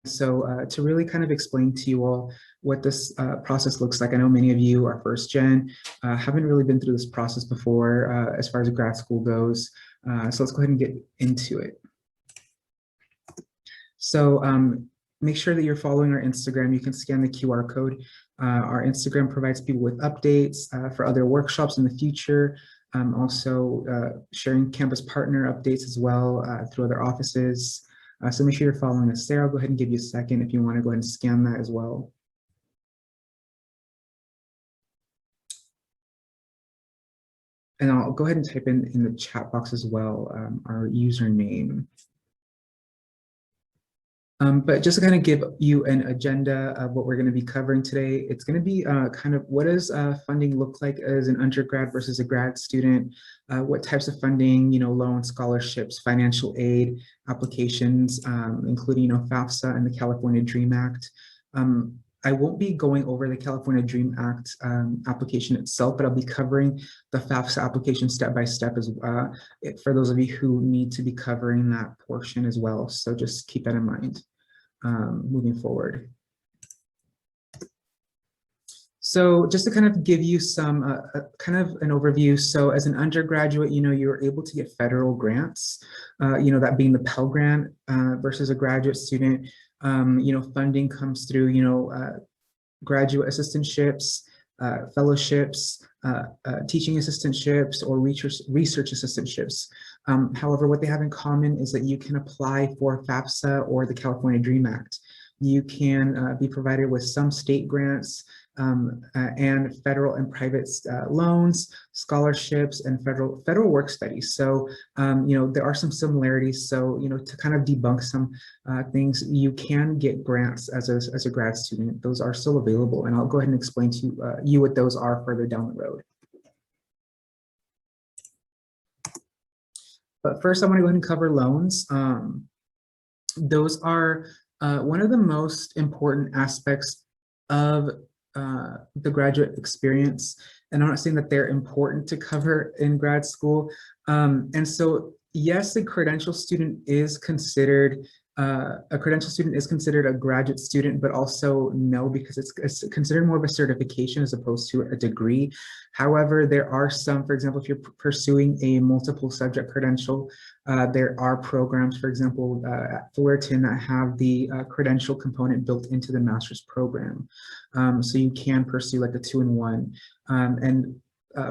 So to really kind of explain to you all what this process looks like, I know many of you are first gen, haven't really been through this process before as far as grad school goes. So let's go ahead and get into it. So make sure that you're following our Instagram. You can scan the QR code. Our Instagram provides people with updates for other workshops in the future. Also sharing campus partner updates as well through other offices. So make sure you're following us there. I'll go ahead and give you a second if you want to go ahead and scan that as well. And I'll go ahead and type in the chat box as well our username. But just to kind of give you an agenda of what we're going to be covering today, it's going to be kind of what does funding look like as an undergrad versus a grad student, what types of funding, loans, scholarships, financial aid, applications, including, FAFSA and the California DREAM Act. I won't be going over the California DREAM Act application itself, but I'll be covering the FAFSA application step by step as well, for those of you who need to be covering that portion as well. So just keep that in mind moving forward. So just to kind of give you some kind of an overview. So as an undergraduate, you're able to get federal grants, that being the Pell Grant versus a graduate student. Funding comes through, graduate assistantships, fellowships, teaching assistantships, or research assistantships. However, what they have in common is that you can apply for FAFSA or the California DREAM Act. You can be provided with some state grants and federal and private loans, scholarships, and federal work studies. So, there are some similarities. So, to kind of debunk some things, you can get grants as a grad student. Those are still available, and I'll go ahead and explain to you what those are further down the road. But first, I want to go ahead and cover loans. Those are one of the most important aspects of the graduate experience. And I'm not saying that they're important to cover in grad school. And so, yes, a credential student is considered a graduate student, but also no, because it's considered more of a certification as opposed to a degree. However, there are some, for example, if you're pursuing a multiple subject credential, there are programs, for example, at Fullerton that have the credential component built into the master's program. So you can pursue like a 2-in-1.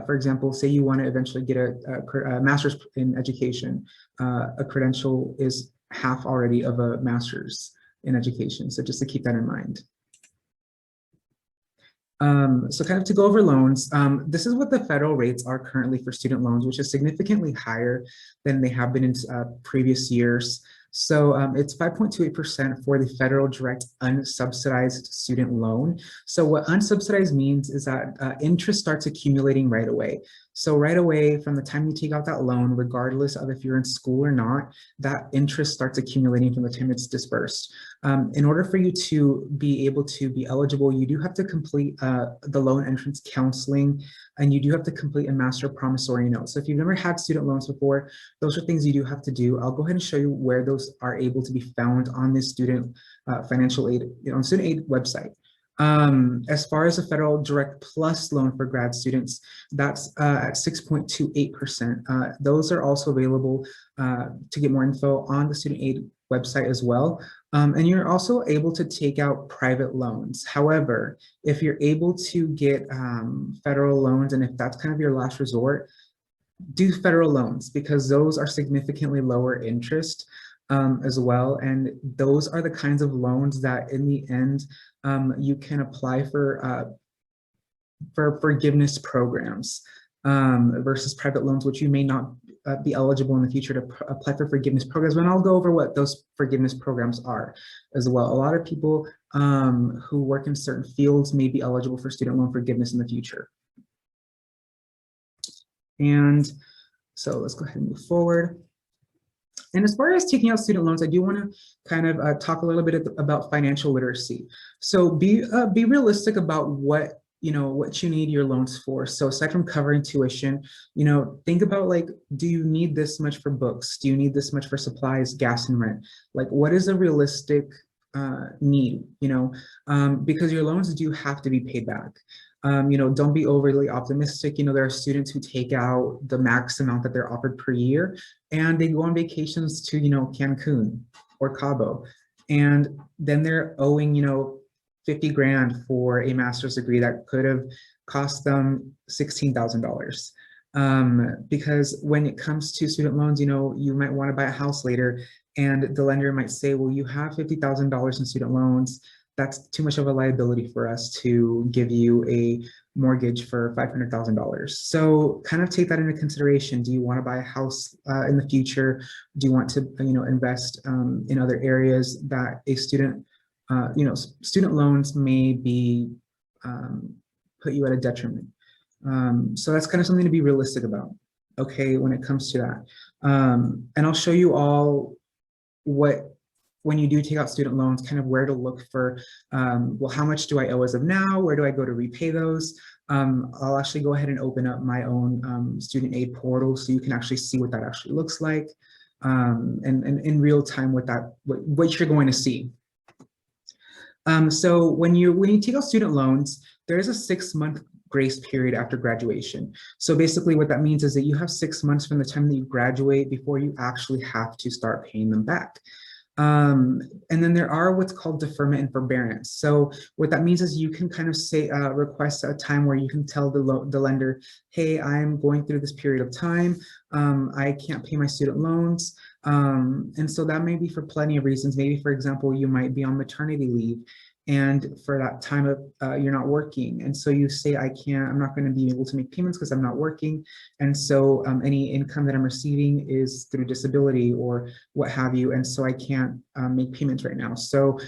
For example, say you want to eventually get a master's in education, a credential is half already of a master's in education. So just to keep that in mind. So kind of to go over loans, this is what the federal rates are currently for student loans, which is significantly higher than they have been in previous years. So it's 5.28% for the federal direct unsubsidized student loan. So what unsubsidized means is that interest starts accumulating right away. So right away, from the time you take out that loan, regardless of if you're in school or not, that interest starts accumulating from the time it's dispersed. In order for you to be able to be eligible, you do have to complete the loan entrance counseling, and you do have to complete a master promissory note. So if you've never had student loans before, those are things you do have to do. I'll go ahead and show you where those are able to be found on this student financial aid, student aid website. As far as a federal direct plus loan for grad students, that's at 6.28%. Those are also available to get more info on the student aid website as well. And you're also able to take out private loans. However, if you're able to get federal loans, and if that's kind of your last resort, do federal loans, because those are significantly lower interest as well. And those are the kinds of loans that in the end, you can apply for forgiveness programs versus private loans, which you may not be eligible in the future to apply for forgiveness programs. And I'll go over what those forgiveness programs are as well. A lot of people who work in certain fields may be eligible for student loan forgiveness in the future. And so let's go ahead and move forward. And as far as taking out student loans, I do want to kind of talk a little bit about financial literacy. So be realistic about what you need your loans for. So aside from covering tuition, think about, like, do you need this much for books? Do you need this much for supplies, gas, and rent? Like, what is a realistic need, because your loans do have to be paid back. Don't be overly optimistic. There are students who take out the max amount that they're offered per year, and they go on vacations to, Cancun or Cabo, and then they're owing, 50 grand for a master's degree that could have cost them $16,000. Because when it comes to student loans, you might want to buy a house later, and the lender might say, well, you have $50,000 in student loans. That's too much of a liability for us to give you a mortgage for $500,000. So kind of take that into consideration. Do you want to buy a house in the future? Do you want to, invest in other areas that a student, student loans may be put you at a detriment. So that's kind of something to be realistic about, okay, when it comes to that. And I'll show you all when you do take out student loans, kind of where to look for, well, how much do I owe as of now? Where do I go to repay those? I'll actually go ahead and open up my own student aid portal so you can actually see what that actually looks like, and in real time what you're going to see. So when you take out student loans, there is a 6-month grace period after graduation. So basically what that means is that you have 6 months from the time that you graduate before you actually have to start paying them back. And then there are what's called deferment and forbearance. So what that means is you can kind of say, request a time where you can tell the lender, hey, I'm going through this period of time. I can't pay my student loans. And so that may be for plenty of reasons. Maybe, for example, you might be on maternity leave, and for that time of you're not working, and so you say, I'm not going to be able to make payments because I'm not working, and so any income that I'm receiving is through disability or what have you, and so I can't make payments right now. So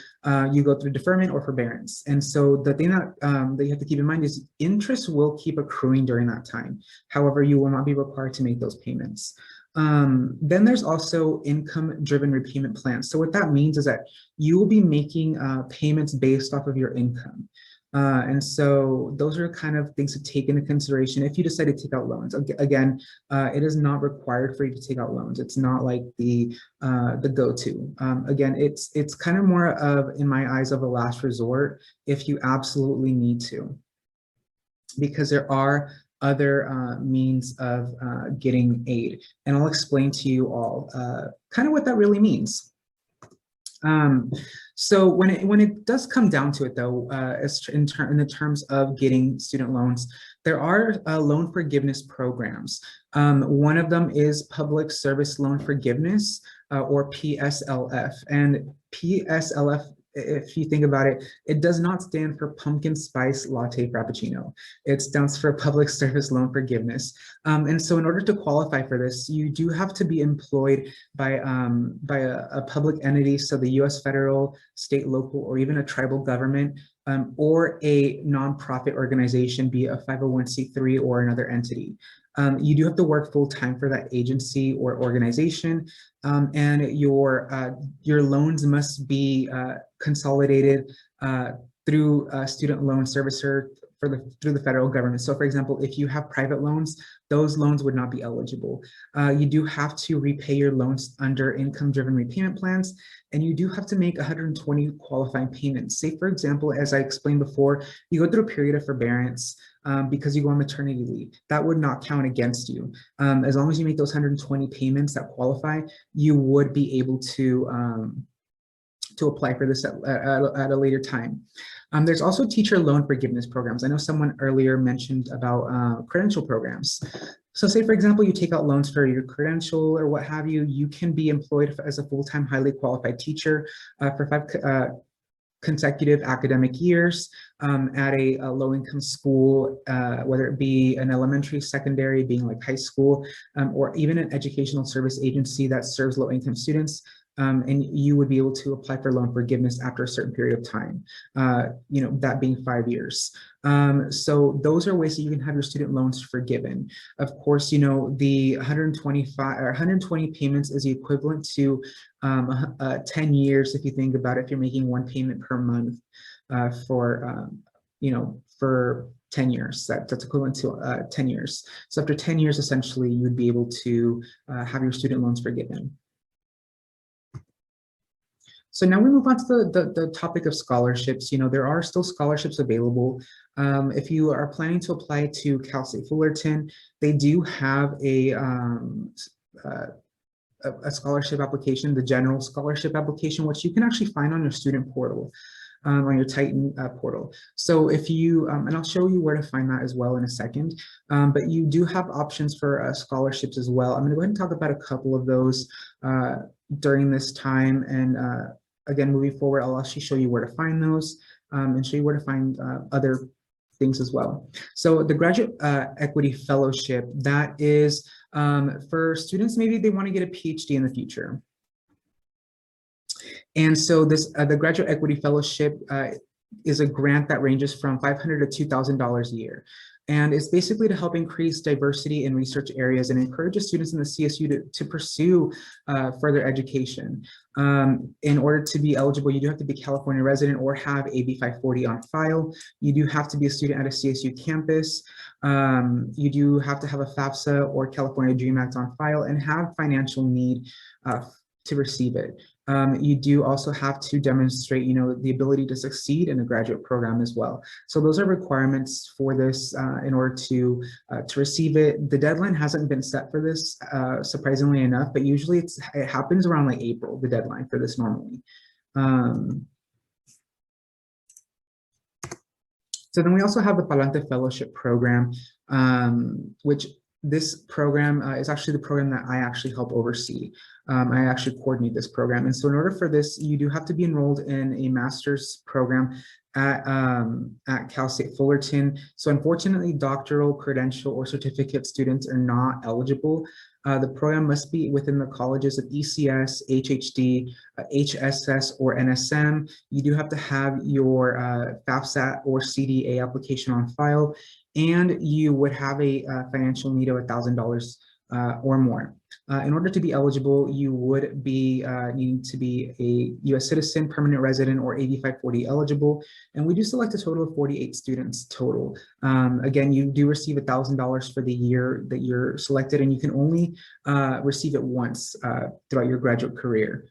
you go through deferment or forbearance. And so the thing that you have to keep in mind is interest will keep accruing during that time. However, you will not be required to make those payments. Then there's also income-driven repayment plans. So what that means is that you will be making payments based off of your income. And so those are kind of things to take into consideration if you decide to take out loans. Again, it is not required for you to take out loans. It's not like the go-to. Again, it's kind of more of, in my eyes, of a last resort if you absolutely need to, because there are other means of getting aid. And I'll explain to you all kind of what that really means. So when it does come down to it, though, in the terms of getting student loans, there are loan forgiveness programs. One of them is Public Service Loan Forgiveness, or PSLF. And PSLF, if you think about it, it does not stand for Pumpkin Spice Latte Frappuccino. It stands for Public Service Loan Forgiveness. And so in order to qualify for this, you do have to be employed by a public entity, so the US federal, state, local, or even a tribal government, or a nonprofit organization, be it a 501c3 or another entity. You do have to work full-time for that agency or organization, and your loans must be consolidated through a student loan servicer through the federal government. So for example, if you have private loans, those loans would not be eligible. You do have to repay your loans under income-driven repayment plans, and you do have to make 120 qualifying payments. Say, for example, as I explained before, you go through a period of forbearance because you go on maternity leave. That would not count against you. As long as you make those 120 payments that qualify, you would be able to apply for this at a later time. There's also teacher loan forgiveness programs. I know someone earlier mentioned about credential programs. So say, for example, you take out loans for your credential or what have you, you can be employed as a full-time, highly qualified teacher for 5 consecutive academic years at a low-income school, whether it be an elementary, secondary, being like high school, or even an educational service agency that serves low-income students. And you would be able to apply for loan forgiveness after a certain period of time, that being 5 years. So those are ways that you can have your student loans forgiven. Of course, the 120 payments is the equivalent to 10 years. If you think about it, if you're making 1 payment per month for 10 years, that's equivalent to 10 years. So after 10 years, essentially, you would be able to have your student loans forgiven. So now we move on to the topic of scholarships. You know, there are still scholarships available. If you are planning to apply to Cal State Fullerton, they do have a scholarship application, the general scholarship application, which you can actually find on your student portal, on your Titan portal. So if you, and I'll show you where to find that as well in a second, but you do have options for scholarships as well. I'm gonna go ahead and talk about a couple of those during this time. And again, moving forward, I'll actually show you where to find those and show you where to find other things as well. So the Graduate Equity Fellowship, that is for students, maybe they want to get a PhD in the future. And so this, the Graduate Equity Fellowship is a grant that ranges from $500 to $2,000 a year. And it's basically to help increase diversity in research areas and encourages students in the CSU to pursue further education. In order to be eligible, you do have to be a California resident or have AB 540 on file. You do have to be a student at a CSU campus. You do have to have a FAFSA or California Dream Act on file and have financial need to receive it. You do also have to demonstrate, you know, the ability to succeed in a graduate program as well. So those are requirements for this in order to receive it. The deadline hasn't been set for this, surprisingly enough, but usually it happens around like April, the deadline for this normally. So then we also have the Palante Fellowship program, which this program is actually the program that I actually help oversee. I actually coordinate this program. And so in order for this, you do have to be enrolled in a master's program at Cal State Fullerton. So unfortunately, doctoral, credential, or certificate students are not eligible. The program must be within the colleges of ECS, HHD, HSS, or NSM. You do have to have your FAFSA or CDA application on file, and you would have a financial need of $1,000 or more. In order to be eligible, you would be needing to be a U.S. citizen, permanent resident, or AB 540 eligible. And we do select a total of 48 students total. Again, you do receive $1,000 for the year that you're selected, and you can only receive it once throughout your graduate career.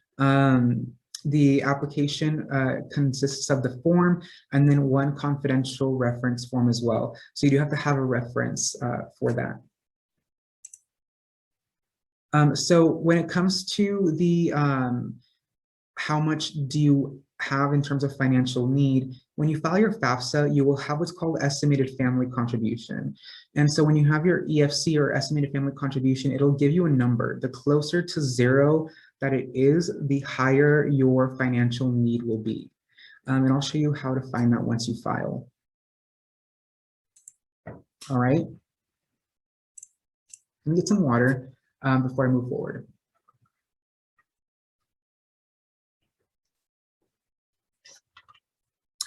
The application consists of the form and then one confidential reference form as well. So you do have to have a reference for that. So when it comes to the how much do you have in terms of financial need, when you file your FAFSA, you will have what's called estimated family contribution. And so when you have your EFC or estimated family contribution, it'll give you a number. The closer to zero that it is, the higher your financial need will be. And I'll show you how to find that once you file. All right. Let me get some water before I move forward.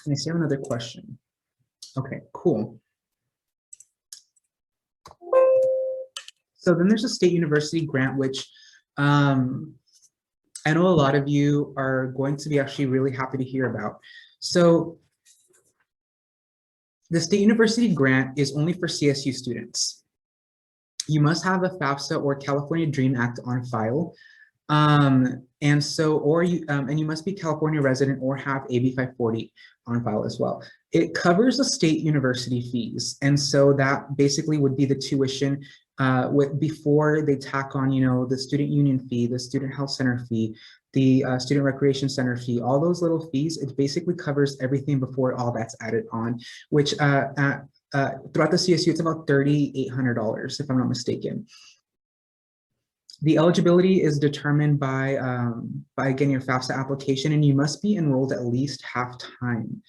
And I see another question. Okay, cool. So then there's a state university grant, which I know a lot of you are going to be actually really happy to hear about. So the state university grant is only for CSU students. You must have a FAFSA or California Dream Act on file. And so, or you, and you must be California resident or have AB 540 on file as well. It covers the state university fees. And so that basically would be the tuition before they tack on, you know, the student union fee, the student health center fee, the student recreation center fee, all those little fees. It basically covers everything before all that's added on, which throughout the CSU, it's about $3,800, if I'm not mistaken. The eligibility is determined by getting your FAFSA application, and you must be enrolled at least half-time.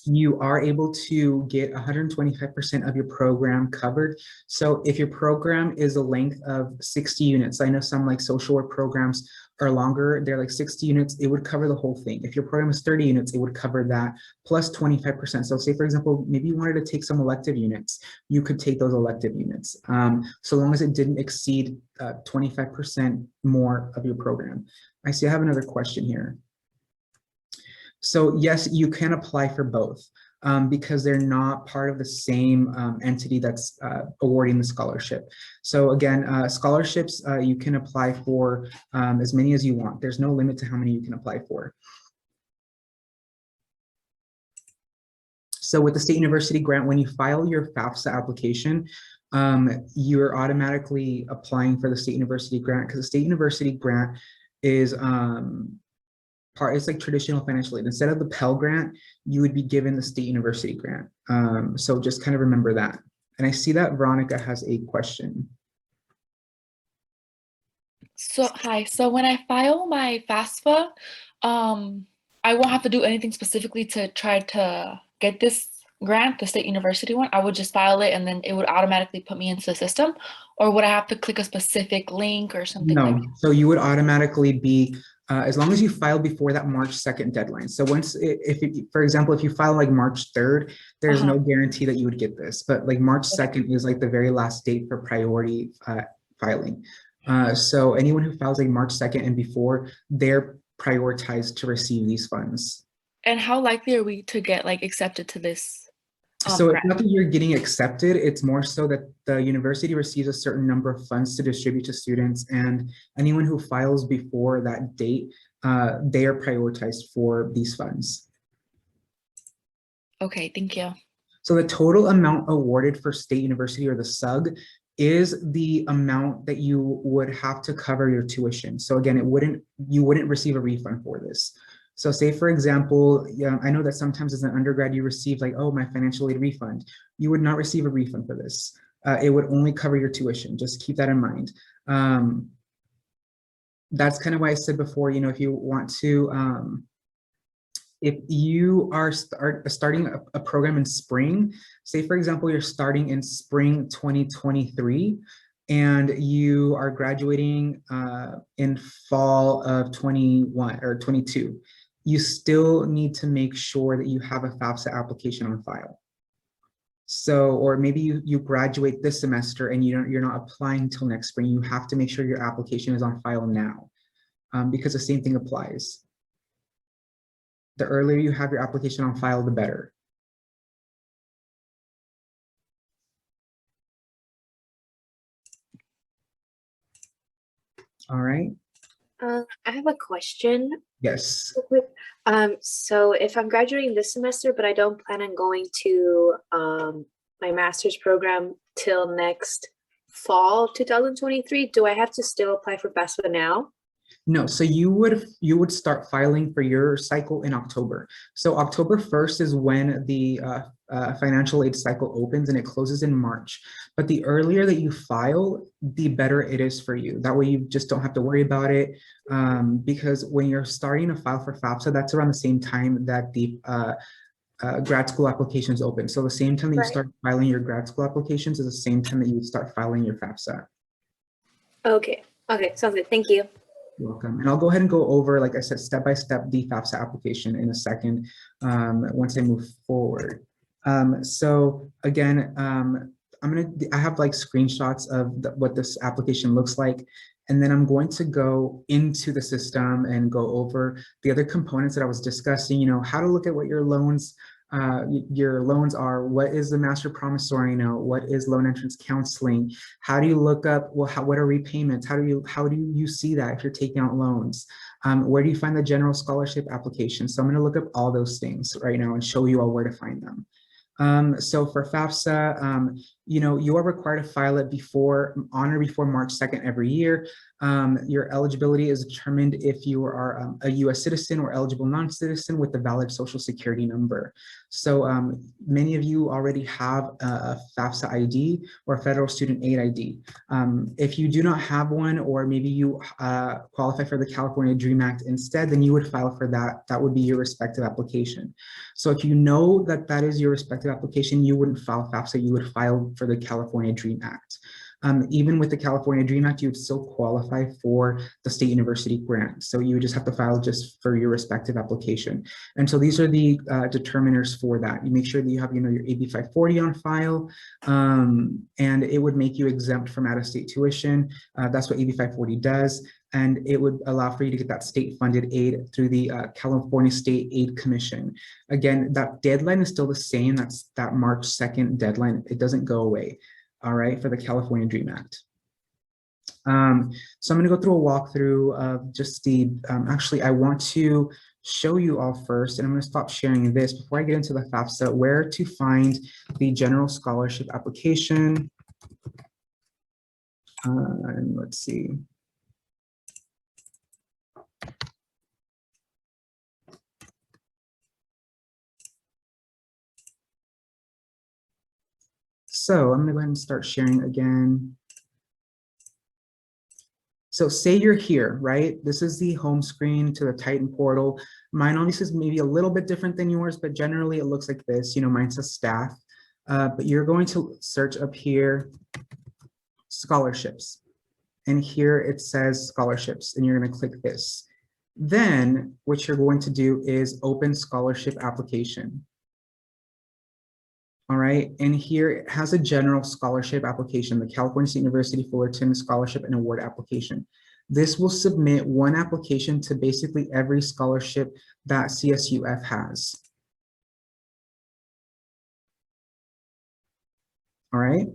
You are able to get 125% of your program covered. So if your program is a length of 60 units, I know some like social work programs are longer, they're like 60 units, it would cover the whole thing. If your program is 30 units, it would cover that plus 25%. So say, for example, maybe you wanted to take some elective units, you could take those elective units, so long as it didn't exceed 25% more of your program. I see I have another question here. So yes, you can apply for both. because they're not part of the same entity that's awarding the scholarship. So again, scholarships, you can apply for as many as you want. There's no limit to how many you can apply for. So with the State University grant, when you file your FAFSA application, you're automatically applying for the State University grant, because the State University grant is it's like traditional financial aid. Instead of the Pell Grant, you would be given the State University grant. So just kind of remember that. And I see that Veronica has a question. So, hi. So when I file my FAFSA, I won't have to do anything specifically to try to get this grant, the State University one. I would just file it and then it would automatically put me into the system, or would I have to click a specific link or something like that? So you would automatically be, as long as you file before that March 2nd deadline. So once, for example, if you file like March 3rd, there's no guarantee that you would get this, but like March 2nd is like the very last date for priority filing. So anyone who files like March 2nd and before, they're prioritized to receive these funds. And how likely are we to get like accepted to this? So it's not that you're getting accepted, it's more so that the university receives a certain number of funds to distribute to students, and anyone who files before that date, they are prioritized for these funds. Okay, thank you. So the total amount awarded for State University, or the SUG, is the amount that you would have to cover your tuition. So again, you wouldn't receive a refund for this. So say, for example, I know that sometimes as an undergrad, you receive like, oh, my financial aid refund. You would not receive a refund for this. It would only cover your tuition. Just keep that in mind. That's kind of why I said before, if you want to, if you are starting a program in spring, say, for example, you're starting in spring 2023, and you are graduating in fall of 21 or 22, you still need to make sure that you have a FAFSA application on file. So, or maybe you graduate this semester and you're not applying until next spring. You have to make sure your application is on file now, because the same thing applies. The earlier you have your application on file, the better. All right. I have a question. Yes. Real quick. So if I'm graduating this semester, but I don't plan on going to my master's program till next fall 2023, do I have to still apply for FAFSA now? No, so you would start filing for your cycle in October. So October 1st is when the financial aid cycle opens, and it closes in March. But the earlier that you file, the better it is for you. That way you just don't have to worry about it, because when you're starting to file for FAFSA, that's around the same time that the grad school applications open. So the same time that you start filing your grad school applications is the same time that you would start filing your FAFSA. Okay, sounds good. Thank you. You're welcome. And I'll go ahead and go over, like I said, step by step the FAFSA application in a second, once I move forward. So again, I have like screenshots of what this application looks like. And then I'm going to go into the system and go over the other components that I was discussing, how to look at what your loans are, what is the master promissory note, what is loan entrance counseling, how do you look up, well, what are repayments, how do you see that if you're taking out loans, where do you find the general scholarship application? So I'm going to look up all those things right now and show you all where to find them. So for FAFSA, you are required to file it on or before March 2nd every year. Your eligibility is determined if you are a US citizen or eligible non-citizen with a valid social security number. So many of you already have a FAFSA ID or federal student aid ID. If you do not have one, or maybe you qualify for the California DREAM Act instead, then you would file for that. That would be your respective application. So if you know that that is your respective application, you wouldn't file FAFSA, you would file for the California DREAM Act. Even with the California DREAM Act, you would still qualify for the State University grant. So you would just have to file just for your respective application. And so these are the determiners for that. You make sure that you have, your AB 540 on file, and it would make you exempt from out-of-state tuition. That's what AB 540 does. and it would allow for you to get that state funded aid through the California State Aid Commission. Again, that deadline is still the same. That's that March 2nd deadline. It doesn't go away, all right, for the California DREAM Act. So I'm going to go through a walkthrough of just the, actually, I want to show you all first, and I'm going to stop sharing this before I get into the FAFSA, where to find the general scholarship application. And let's see. So I'm going to go ahead and start sharing again. So say you're here, right? This is the home screen to the Titan portal. Mine obviously is maybe a little bit different than yours, but generally it looks like this. You know, mine says staff, but you're going to search up here, scholarships. And here it says scholarships, and you're going to click this. Then what you're going to do is open scholarship application. All right, and here it has a general scholarship application, the California State University Fullerton Scholarship and Award Application. This will submit one application to basically every scholarship that CSUF has. All right.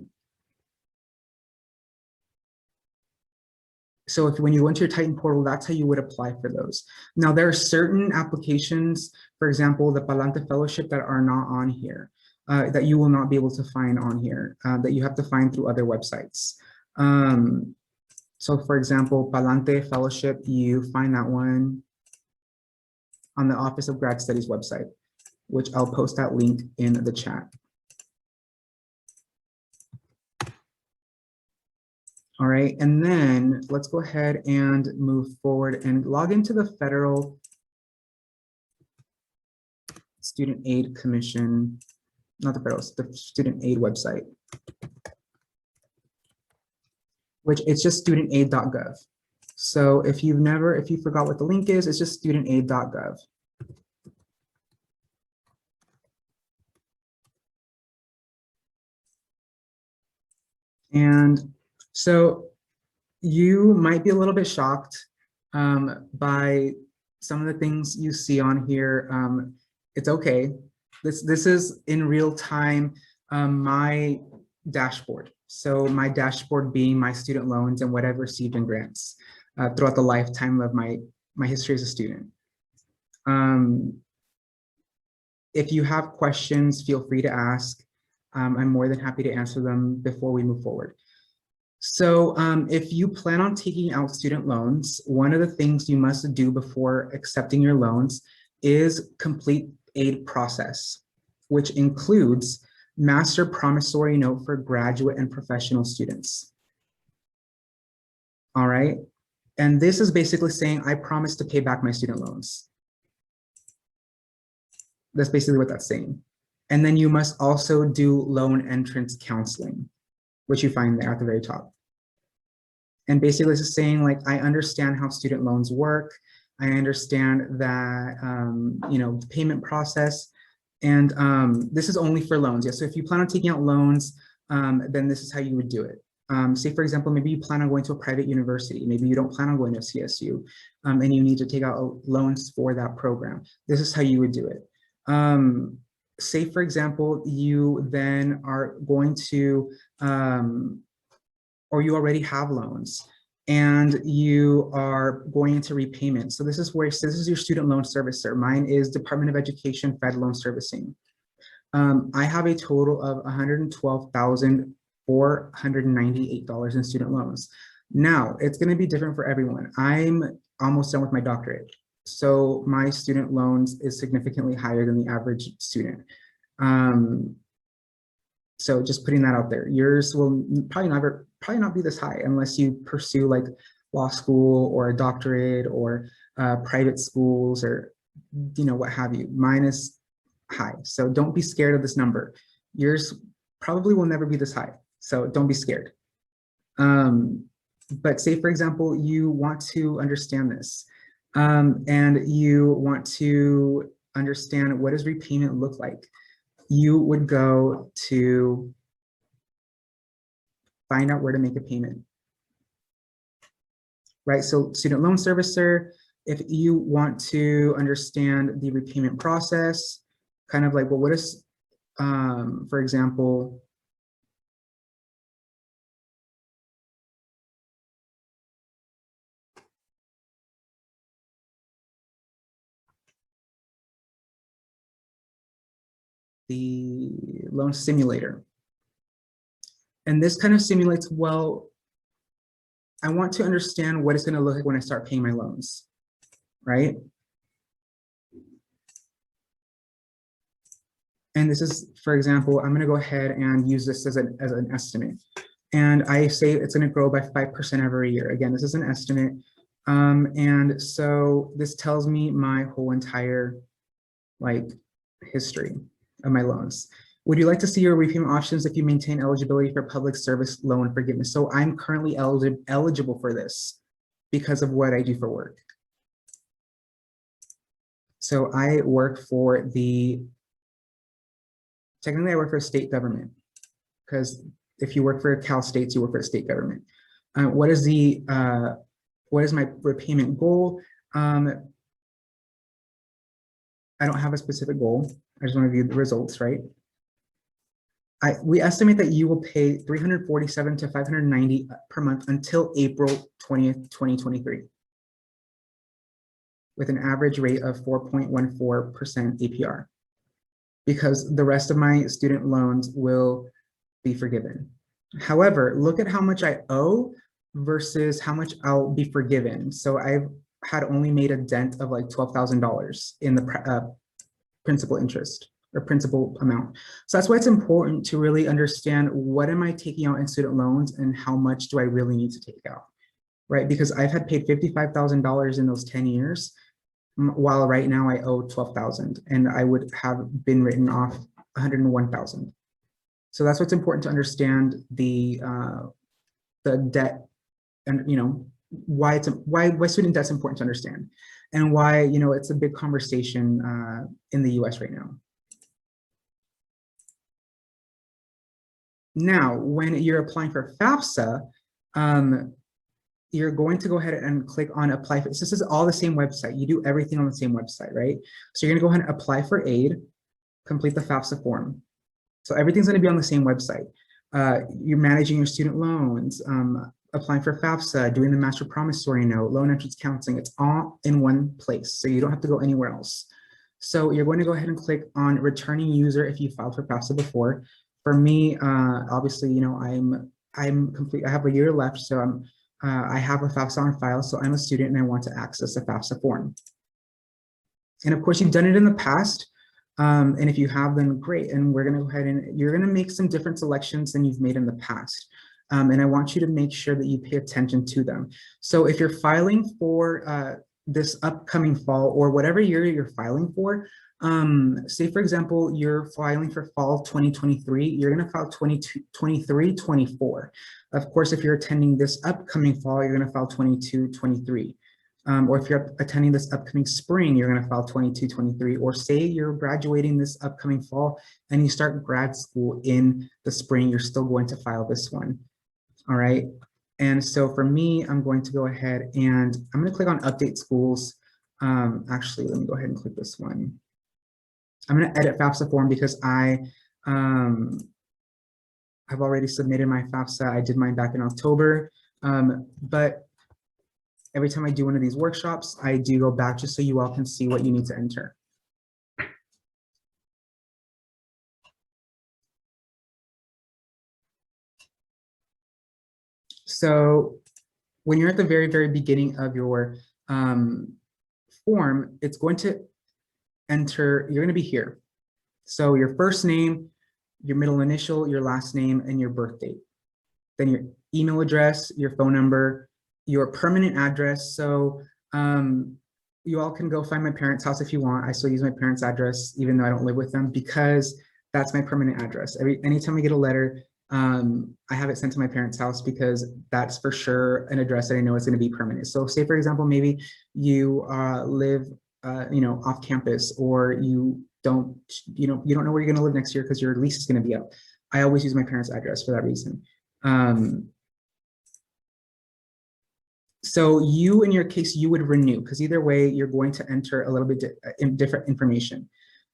So when you go into your Titan portal, that's how you would apply for those. Now, there are certain applications, for example, the Palante Fellowship, that are not on here. That you will not be able to find on here, that you have to find through other websites. So for example, Palante Fellowship, you find that one on the Office of Grad Studies website, which I'll post that link in the chat. All right, and then let's go ahead and move forward and log into the Federal Student Aid Commission. Not the federal, the student aid website, which it's just studentaid.gov. So if you forgot what the link is, it's just studentaid.gov. And so you might be a little bit shocked by some of the things you see on here. It's okay. This is in real time, my dashboard. So my dashboard being my student loans and what I've received in grants throughout the lifetime of my history as a student. If you have questions, feel free to ask. I'm more than happy to answer them before we move forward. So if you plan on taking out student loans, one of the things you must do before accepting your loans is complete aid process, which includes master promissory note for graduate and professional students. All right. And this is basically saying, I promise to pay back my student loans. That's basically what that's saying. And then you must also do loan entrance counseling, which you find there at the very top. And basically this is saying, like, I understand how student loans work. I understand that, you know, the payment process, and this is only for loans. Yeah, so if you plan on taking out loans, then this is how you would do it. Say, for example, maybe you plan on going to a private university. Maybe you don't plan on going to CSU, and you need to take out loans for that program. This is how you would do it. Say, for example, you then are going to, or you already have loans, and you are going into repayment. So this is where, so this is your student loan servicer. Mine is Department of Education Fed Loan Servicing. I have a total of $112,498 in student loans. Now, it's gonna be different for everyone. I'm almost done with my doctorate, so my student loans is significantly higher than the average student. So just putting that out there. Yours will probably not be this high unless you pursue like law school or a doctorate or private schools or, you know, what have you. Mine is high, so don't be scared of this number. Yours probably will never be this high, so don't be scared. But say, for example, you want to understand this, and you want to understand, what does repayment look like? You would go to find out where to make a payment. right? So student loan servicer, if you want to understand the repayment process, kind of like, well, what is, for example, the loan simulator. And this kind of simulates, well, I want to understand what it's going to look like when I start paying my loans, right? And this is, for example, I'm going to go ahead and use this as an estimate. And I say it's going to grow by 5% every year. Again, this is an estimate. And so this tells me my whole entire history of my loans. Would you like to see your repayment options if you maintain eligibility for public service loan forgiveness? So I'm currently eligible for this because of what I do for work. So I work for technically I work for state government, because if you work for Cal States, you work for the state government. What is my repayment goal? I don't have a specific goal. I just want to view the results, right? We estimate that you will pay $347 to $590 per month until April 20th, 2023, with an average rate of 4.14% APR, because the rest of my student loans will be forgiven. However, look at how much I owe versus how much I'll be forgiven. So I've had only made a dent of like $12,000 in the principal interest or principal amount. So that's why it's important to really understand, what am I taking out in student loans and how much do I really need to take out, right? Because I've had paid $55,000 in those 10 years, while right now I owe $12,000, and I would have been written off $101,000. So that's what's important to understand, the debt, and why student debt's important to understand, and why it's a big conversation in the US right now. Now, when you're applying for FAFSA, you're going to go ahead and click on apply for. This is all the same website. You do everything on the same website, right? So you're going to go ahead and apply for aid, complete the FAFSA form. So everything's going to be on the same website. You're managing your student loans, applying for FAFSA, doing the master promissory note, loan entrance counseling. It's all in one place, so you don't have to go anywhere else. So you're going to go ahead and click on returning user if you filed for FAFSA before. For me, obviously, I'm complete. I have a year left, so I have a FAFSA on file, so I'm a student and I want to access a FAFSA form. And of course, you've done it in the past. And if you have, then great. And we're going to go ahead and you're going to make some different selections than you've made in the past. And I want you to make sure that you pay attention to them. So if you're filing for this upcoming fall, or whatever year you're filing for, say for example, you're filing for fall 2023, you're going to file 23-24. Of course, if you're attending this upcoming fall, you're going to file 22-23. Or if you're attending this upcoming spring, you're going to file 22-23. Or say you're graduating this upcoming fall and you start grad school in the spring, you're still going to file this one. All right. And so for me, I'm going to go ahead and I'm going to click on update schools. Actually, let me go ahead and click this one. I'm going to edit FAFSA form because I have already submitted my FAFSA. I did mine back in October, but every time I do one of these workshops, I do go back just so you all can see what you need to enter. So when you're at the very, very beginning of your form, it's going to enter, you're going to be here. So your first name, your middle initial, your last name, and your birth date. Then your email address, your phone number, your permanent address. So you all can go find my parents' house if you want. I still use my parents' address, even though I don't live with them, because that's my permanent address. Anytime I get a letter, I have it sent to my parents' house because that's for sure an address that I know is going to be permanent. So say, for example, maybe you live off campus, or you don't know where you're going to live next year because your lease is going to be up. I always use my parents' address for that reason. So you, in your case, you would renew, because either way, you're going to enter a little bit different information.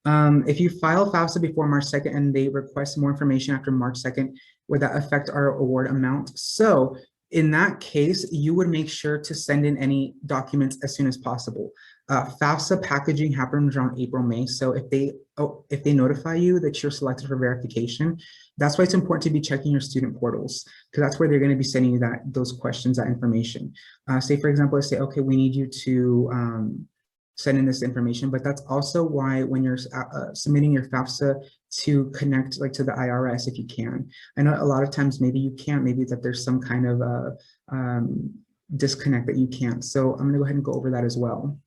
If you file FAFSA before March 2nd and they request more information after March 2nd, would that affect our award amount? So in that case, you would make sure to send in any documents as soon as possible. FAFSA packaging happens around April, May. So if they notify you that you're selected for verification, that's why it's important to be checking your student portals, because that's where they're going to be sending you those questions, that information. Say, for example, let's say, okay, we need you to send in this information, but that's also why when you're submitting your FAFSA to connect like to the IRS, if you can. I know a lot of times maybe you can't, maybe that there's some kind of disconnect that you can't. So I'm gonna go ahead and go over that as well.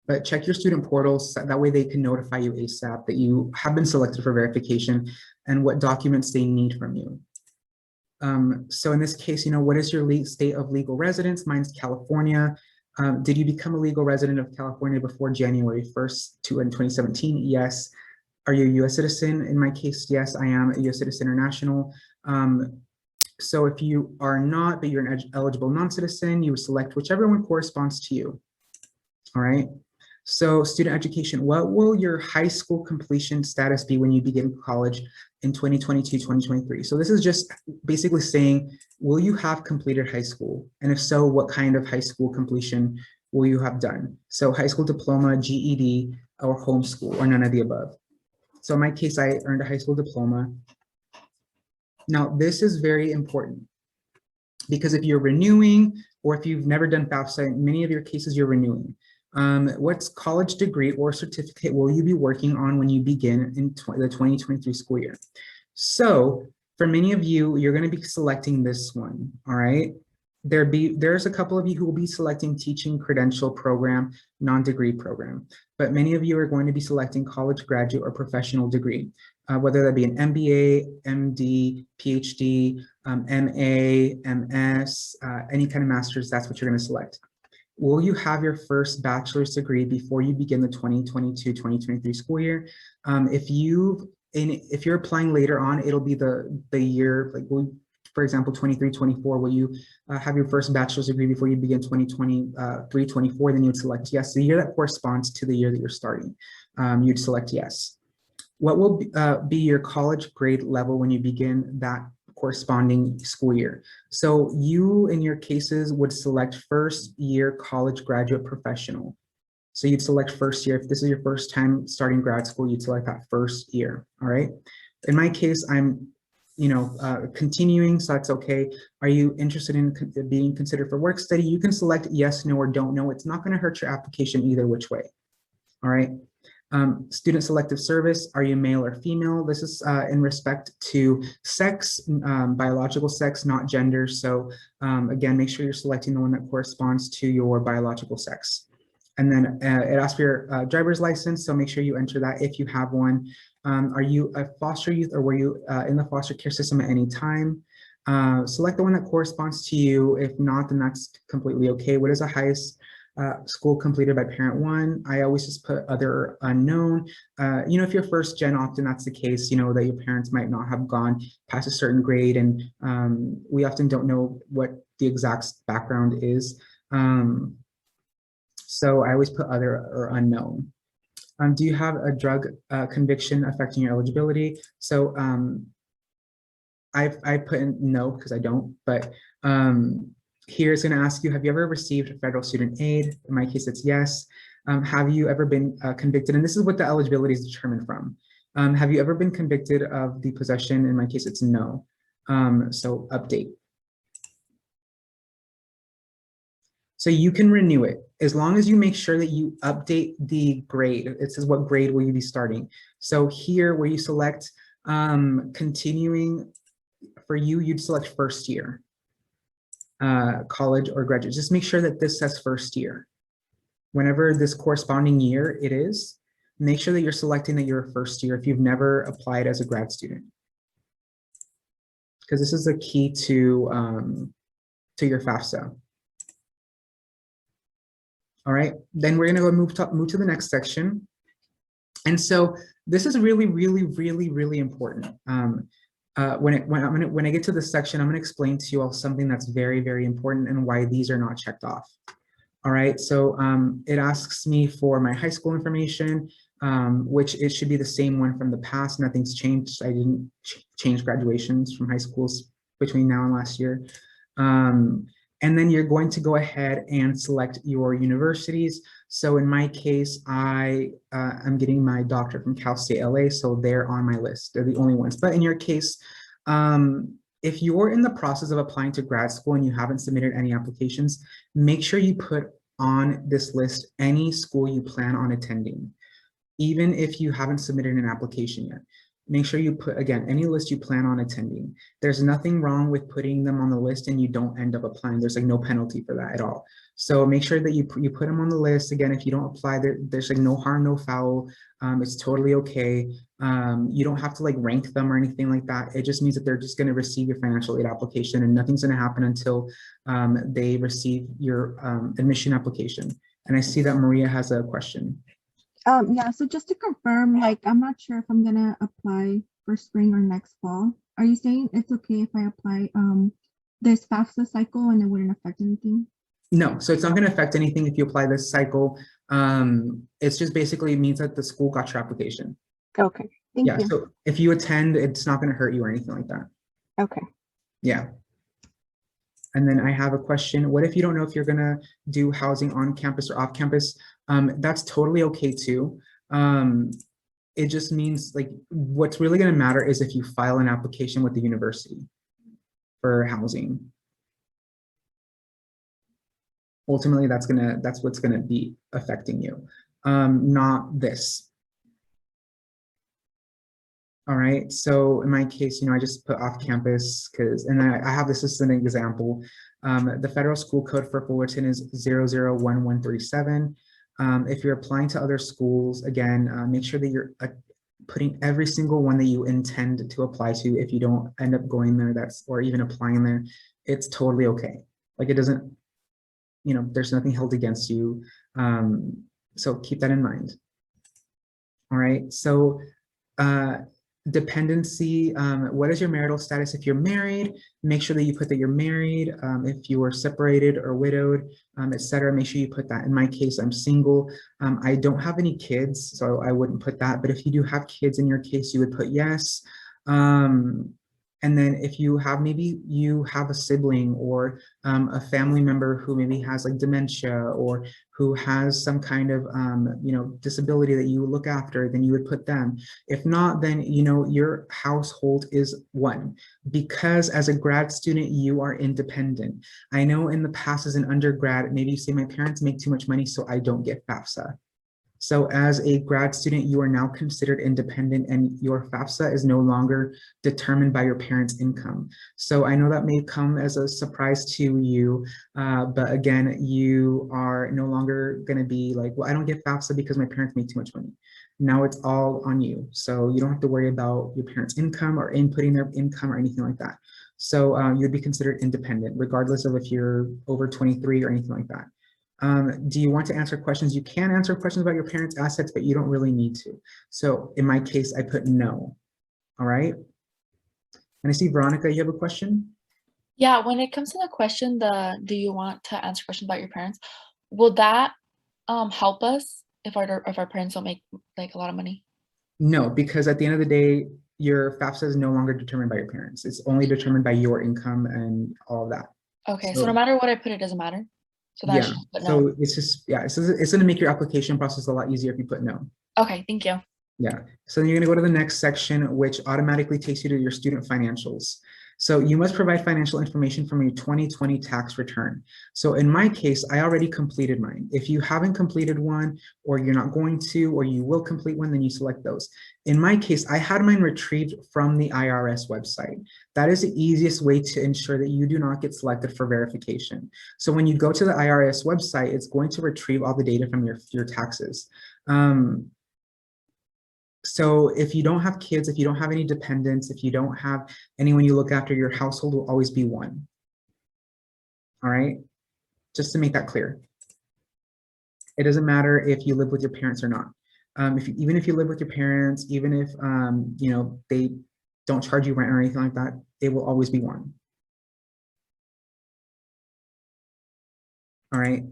But check your student portals, that way they can notify you ASAP that you have been selected for verification and what documents they need from you. So in this case, what is your state of legal residence? Mine's California. Did you become a legal resident of California before January 1st in 2017? Yes. Are you a US citizen? In my case, yes, I am a US citizen international. So if you are not, but you're an eligible non-citizen, you would select whichever one corresponds to you. All right. So student education, what will your high school completion status be when you begin college in 2022, 2023? So this is just basically saying, will you have completed high school? And if so, what kind of high school completion will you have done? So high school diploma, GED, or homeschool, or none of the above. So in my case, I earned a high school diploma. Now, this is very important because if you're renewing, or if you've never done FAFSA, in many of your cases, you're renewing. What college degree or certificate will you be working on when you begin in the 2023 school year? So for many of you, you're going to be selecting this one, all right? There's a couple of you who will be selecting teaching credential program, non-degree program, but many of you are going to be selecting college graduate or professional degree, whether that be an MBA, MD, PhD, MA, MS, any kind of master's, that's what you're going to select. Will you have your first bachelor's degree before you begin the 2022-2023 school year? If you're applying later on, it'll be the year, like for example, 23-24, will you have your first bachelor's degree before you begin 2023-24? Then you would select yes. The year that corresponds to the year that you're starting, you'd select yes. What will be your college grade level when you begin that corresponding school year? So you, in your cases, would select first year college graduate professional. So you'd select first year. If this is your first time starting grad school, you'd select that first year, all right? In my case, I'm continuing, so that's okay. Are you interested in being considered for work study? You can select yes, no, or don't know. It's not gonna hurt your application either which way, all right? Student selective service, are you male or female? This is in respect to sex, biological sex, not gender. So again, make sure you're selecting the one that corresponds to your biological sex. And then it asks for your driver's license, so make sure you enter that if you have one. Are you a foster youth, or were you in the foster care system at any time? Select the one that corresponds to you. If not, then that's completely okay. What is the highest school completed by parent one? I always just put other unknown. If you're first gen, often that's the case, that your parents might not have gone past a certain grade, and we often don't know what the exact background is. So I always put other or unknown. Do you have a drug conviction affecting your eligibility? So I put in no because I don't, but here it's going to ask you, have you ever received federal student aid? In my case, it's yes. Have you ever been convicted? And this is what the eligibility is determined from. Have you ever been convicted of the possession? In my case, it's no. So update. So you can renew it as long as you make sure that you update the grade. It says what grade will you be starting. So here where you select continuing, for you, you'd select first year. College or graduate. Just make sure that this says first year. Whenever this corresponding year it is, make sure that you're selecting that you're a first year if you've never applied as a grad student. Because this is the key to your FAFSA. All right, then we're gonna go move to the next section. And so this is really, really, really, really important. When I get to this section, I'm going to explain to you all something that's very, very important and why these are not checked off. All right, so it asks me for my high school information, which it should be the same one from the past. Nothing's changed. I didn't change graduations from high schools between now and last year. And then you're going to go ahead and select your universities. So in my case, I'm getting my doctorate from Cal State LA, so they're on my list. They're the only ones. But in your case, if you're in the process of applying to grad school and you haven't submitted any applications, make sure you put on this list any school you plan on attending, even if you haven't submitted an application yet. Make sure you put, again, any list you plan on attending. There's nothing wrong with putting them on the list and you don't end up applying. There's like no penalty for that at all. So make sure that you put them on the list. Again, if you don't apply, there's like no harm, no foul. It's totally okay. You don't have to like rank them or anything like that. It just means that they're just going to receive your financial aid application and nothing's going to happen until they receive your admission application. And I see that Maria has a question. Yeah, so just to confirm, like, I'm not sure if I'm gonna apply for spring or next fall. Are you saying it's okay if I apply this FAFSA cycle and it wouldn't affect anything? No, so it's not going to affect anything if you apply this cycle. It's just basically means that the school got your application. Okay, thank Yeah, you. so if you attend, it's not going to hurt you or anything like that. Okay. Yeah. And then I have a question. What if you don't know if you're going to do housing on campus or off campus? That's totally okay too. It just means like what's really going to matter is if you file an application with the university for housing. Ultimately, that's what's gonna be affecting you, not this. All right, so in my case, I just put off campus and then I have this as an example. The federal school code for Fullerton is 001137. If you're applying to other schools, again, make sure that you're putting every single one that you intend to apply to. If you don't end up going there, or even applying there, it's totally okay. Like it doesn't, there's nothing held against you. So keep that in mind. All right, so dependency, what is your marital status? If you're married, make sure that you put that you're married. If you are separated or widowed, etc., make sure you put that. In my case, I'm single. I don't have any kids, so I wouldn't put that. But if you do have kids in your case, you would put yes. And then if maybe you have a sibling or a family member who maybe has like dementia or who has some kind of, disability that you look after, then you would put them. If not, then, your household is one, because as a grad student, you are independent. I know in the past as an undergrad, maybe you say my parents make too much money, so I don't get FAFSA. So as a grad student, you are now considered independent and your FAFSA is no longer determined by your parents' income. So I know that may come as a surprise to you, but again, you are no longer going to be like, well, I don't get FAFSA because my parents make too much money. Now it's all on you. So you don't have to worry about your parents' income or inputting their income or anything like that. So you'd be considered independent, regardless of if you're over 23 or anything like that. Do you want to answer questions? You can answer questions about your parents' assets, but you don't really need to. So in my case, I put no. All right. And I see Veronica, you have a question? Yeah, when it comes to the question, do you want to answer questions about your parents? Will that help us if our parents don't make like a lot of money? No, because at the end of the day, your FAFSA is no longer determined by your parents. It's only determined by your income and all of that. Okay, so no matter what I put, it doesn't matter. So yeah, so it's just, it's going to make your application process a lot easier if you put no. Okay, thank you. Yeah, so then you're going to go to the next section, which automatically takes you to your student financials. So you must provide financial information from your 2020 tax return. So in my case, I already completed mine. If you haven't completed one, or you're not going to, or you will complete one, then you select those. In my case, I had mine retrieved from the IRS website. That is the easiest way to ensure that you do not get selected for verification. So when you go to the IRS website, it's going to retrieve all the data from your taxes. So if you don't have kids, if you don't have any dependents, if you don't have anyone you look after, your household will always be one. All right, just to make that clear. It doesn't matter if you live with your parents or not. Even if you live with your parents, even if they don't charge you rent or anything like that. It will always be 1. All right.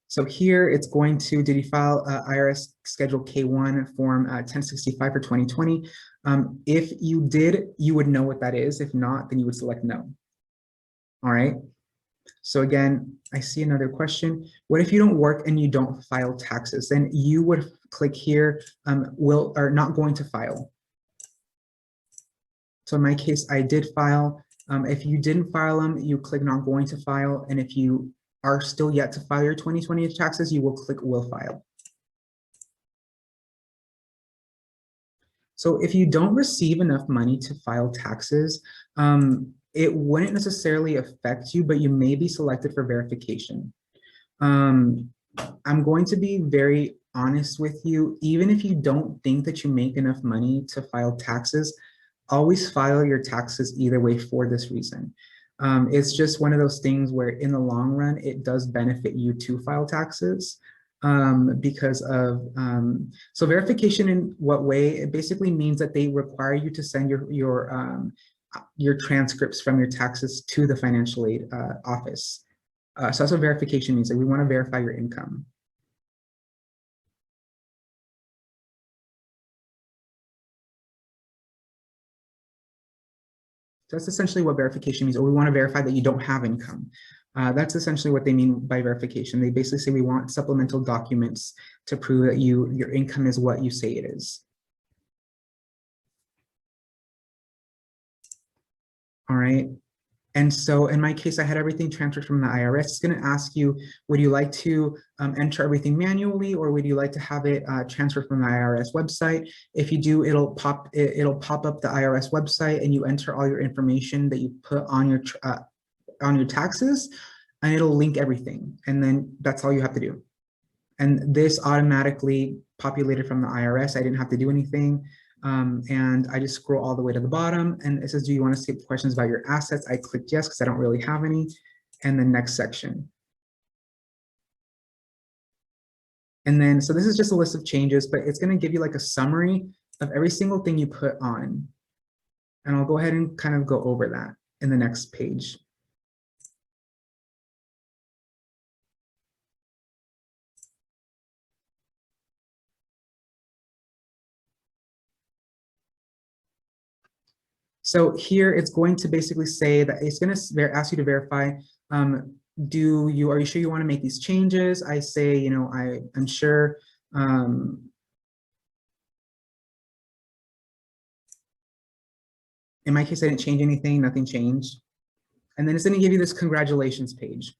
So here it's going to, did you file IRS Schedule K1 Form 1065 for 2020? If you did, you would know what that is. If not, then you would select no. All right. So again, I see another question. What if you don't work and you don't file taxes? Then you would click here, will or not going to file. So in my case, I did file. If you didn't file them, you click not going to file. And if you are still yet to file your 2020 taxes, you will click will file. So if you don't receive enough money to file taxes, it wouldn't necessarily affect you, but you may be selected for verification. I'm going to be very honest with you. Even if you don't think that you make enough money to file taxes, always file your taxes either way for this reason. It's just one of those things where in the long run, it does benefit you to file taxes because of, so verification in what way? It basically means that they require you to send your transcripts from your taxes to the financial aid office. So that's what verification means, that we want to verify your income. That's essentially what verification means, or we want to verify that you don't have income. That's essentially what they mean by verification. They basically say we want supplemental documents to prove that your income is what you say it is. All right. And so in my case, I had everything transferred from the IRS. It's going to ask you, would you like to enter everything manually, or would you like to have it transferred from the IRS website? If you do, it'll pop up the IRS website, and you enter all your information that you put on your taxes, and it'll link everything. And then that's all you have to do. And this automatically populated from the IRS. I didn't have to do anything. And I just scroll all the way to the bottom, and it says, do you want to see questions about your assets? I clicked yes, because I don't really have any. And the next section. And then, so this is just a list of changes, but it's going to give you like a summary of every single thing you put on. And I'll go ahead and kind of go over that in the next page. So here it's going to basically say that it's going to ask you to verify, are you sure you want to make these changes? I say, you know, I'm sure. In my case, I didn't change anything, nothing changed. And then it's going to give you this congratulations page.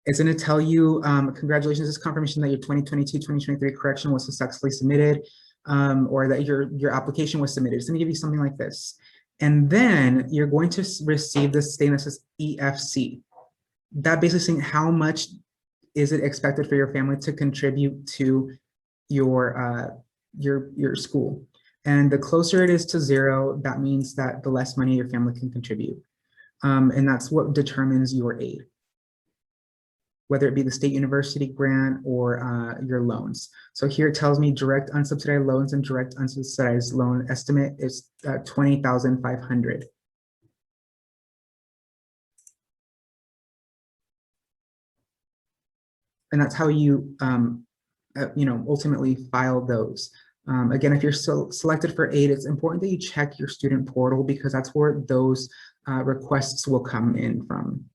It's going to tell you, congratulations, this confirmation that your 2022-2023 correction was successfully submitted, or that your application was submitted. It's going to give you something like this. And then you're going to receive this statement that says EFC. That basically saying how much is it expected for your family to contribute to your school. And the closer it is to 0, that means that the less money your family can contribute. And that's what determines your aid, whether it be the state university grant or your loans. So here it tells me direct unsubsidized loans and direct unsubsidized loan estimate is $20,500. And that's how you, ultimately file those. Again, if you're selected for aid, it's important that you check your student portal, because that's where those requests will come in from.